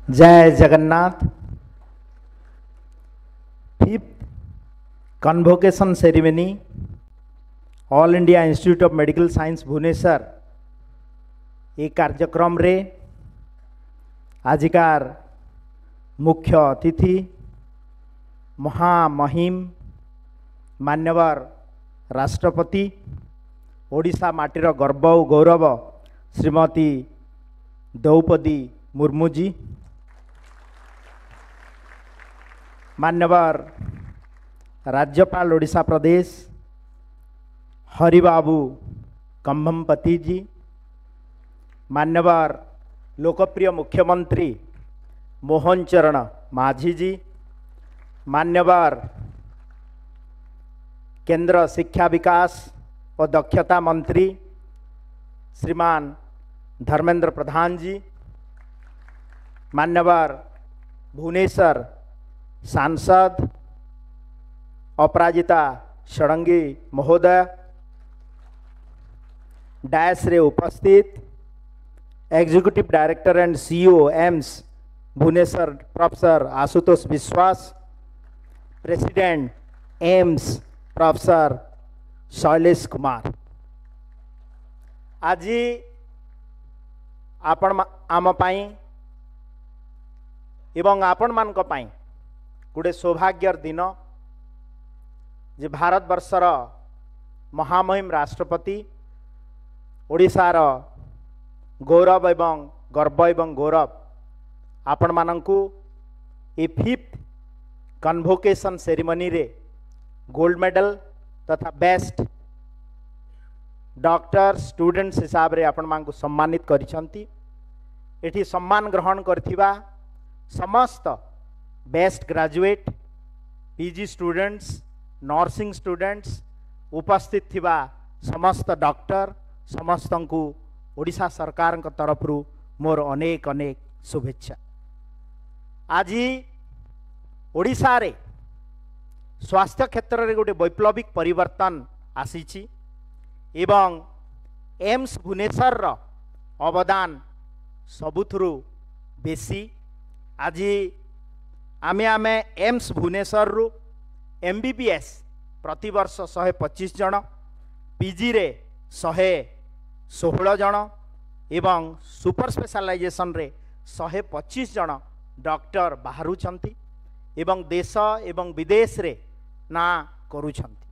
जय Jagannath. Fifth convocation ceremony All India Institute of Medical Science Bhubaneswar ये कार्यक्रम रे आजिकार मुख्य अतिथि महामहिम मान्यवर राष्ट्रपति ओडिशा माटीर गर्व और गौरव श्रीमती द्रौपदी मुर्मू जी, मान्यवर राज्यपाल ओडिशा प्रदेश हरिबाबू कंभमपति जी, मान्यवर लोकप्रिय मुख्यमंत्री मोहन चरण माझी जी, मान्यवर केंद्र शिक्षा विकास और दक्षता मंत्री श्रीमान धर्मेंद्र प्रधान जी, मान्यवर भुवनेश्वर सांसद अपराजिता षडंगी महोदय, डायस रे उपस्थित executive director and CEO AIIMS Bhubaneswar professor Ashutosh Biswas, president AIIMS professor Shailesh Kumar, आज आपण आम पाई एवं आपण मान पाई गोटे सौभाग्यर दिन जे भारत वर्षर महामहिम राष्ट्रपति ओडिशार गौरव एवं गर्व एवं गौरव आपण मानंकु ए फिफ्थ कन्वोकेशन सेरेमनी रे गोल्ड मेडल तथा बेस्ट डॉक्टर स्टूडेंट्स हिसाब रे आपण मानकु सम्मानित करिसंती। एठी सम्मान ग्रहण करथिबा समस्त best graduate PG students nursing students उपस्थित थिबा समस्त डॉक्टर समस्त को ओडिशा सरकार तरफ मोर अनेक अनेक शुभेच्छा। आज ओडिशा रे स्वास्थ्य क्षेत्र रे गोटे वैप्लविक परिवर्तन आसीची एवं एम्स भुवनेश्वर रो अवदान सबुथुरु बेसी। आज आमे आमे एम्स भुवनेश्वर रु एमबीबीएस प्रति वर्ष 125 जन, पीजी रे 116 जन एवं सुपर स्पेशलाइजेशन रे 125 जन डॉक्टर बाहरुछंती एवं देश एवं विदेश रे ना करूछंती।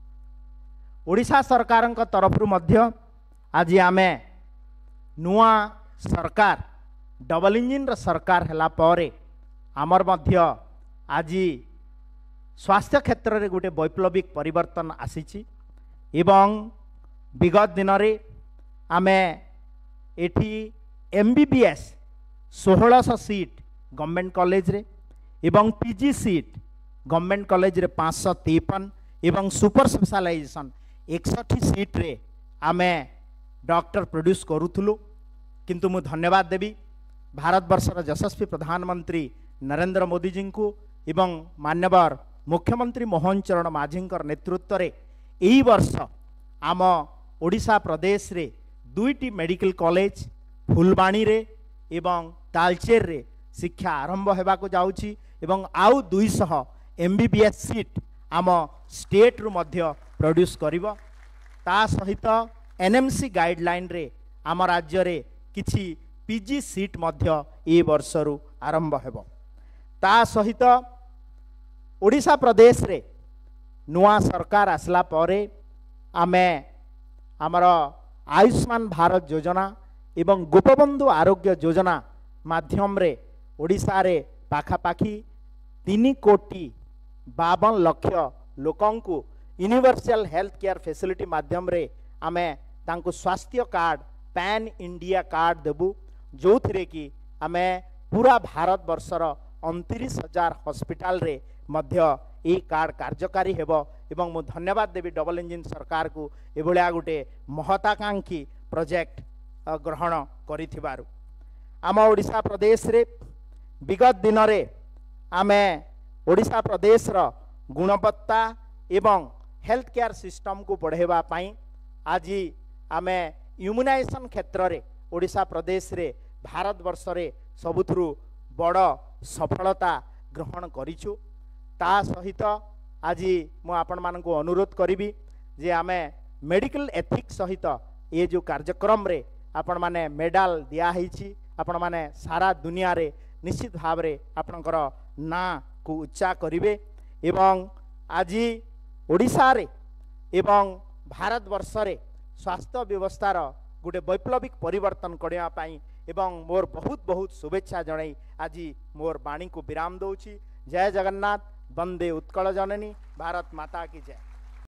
ओडिशा सरकार तरफ मध्य आज आमे नुआ सरकार डबल इंजिन र सरकार हला परे आमर मध्य आज स्वास्थ्य क्षेत्र रे गोटे वैप्लविक परिवर्तन आसीची एवं विगत दिन रे आमे एठी एमबीबीएस 1600 सीट गवर्नमेंट कॉलेज रे एवं पीजी सीट गवर्नमेंट कॉलेज रे 553 एवं सुपर स्पेशलाइजेशन 61 सीट रे आमे डॉक्टर प्रोड्यूस करूथुलु। किंतु मु धन्यवाद देवी भारत वर्षर यशस्वी प्रधानमंत्री नरेंद्र मोदी जी को एवं मान्यवर मुख्यमंत्री मोहन चरण माझी नेतृत्व रे एही वर्ष आम ओडिशा प्रदेश रे 2टी मेडिकल कॉलेज फुलबाणी रे एवं तालचेर रे शिक्षा आरंभ होबाको जाउची एवं आउ 200 एमबीबीएस सीट आम स्टेट रु मध्य प्रोड्यूस करिवो। ता सहित एनएमसी गाइडलाइन रे आम राज्य रे किछि पीजी सीट मध्य ए वर्ष रु आरंभ हेबो। ता सहित ओडिशा प्रदेश रे नुआ सरकार आसला परे आमे आमर आयुष्मान भारत योजना एवं गोपबंधु आरोग्य योजना माध्यम रे ओडिशा रे पाखापाखी 3,52,00,000 लोकंकु यूनिवर्सल हेल्थ केयर फैसिलिटी माध्यम रे आमे तांको स्वास्थ्य कार्ड पैन इंडिया कार्ड देबू जो थिरे कि आमे पूरा भारत वर्षर 29,000 हॉस्पिटल रे मध्य ए कार्ड कार्यकारी हेबो एवं मु धन्यवाद देवी डबल इंजिन सरकार को एभलिया गोटे महत्वाकांक्षी प्रोजेक्ट ग्रहण करिथिबारु। आम ओडिशा प्रदेश रे विगत दिन रे आमे ओडिशा प्रदेश रो गुणवत्ता एवं हेल्थ केयर सिस्टम को बढ़ेबा पाई आज आमे इम्यूनाइजेशन क्षेत्र रे ओडिशा प्रदेश रे भारत वर्ष रे सबुथुरु बड़ सफलता ग्रहण करिछु। ता सहित आज मु आपण मानकु अनुरोध करिबी जे आमे मेडिकल एथिक्स सहित ये जो कार्यक्रम रे आपण माने मेडल दिया हिची, आपण माने सारा दुनिया रे निश्चित भाव रे आपणकर ना को उच्चा करिवे एवं आज ओडिशा रे एवं भारत वर्ष रे स्वास्थ्य व्यवस्थार गोटे वैप्लविक परिवर्तन करने पाई एवं मोर बहुत बहुत शुभेच्छा जणाई आज मोर बाणी को विराम दौची। जय जगन्नाथ, वंदे उत्कल जननी, भारत माता की जय।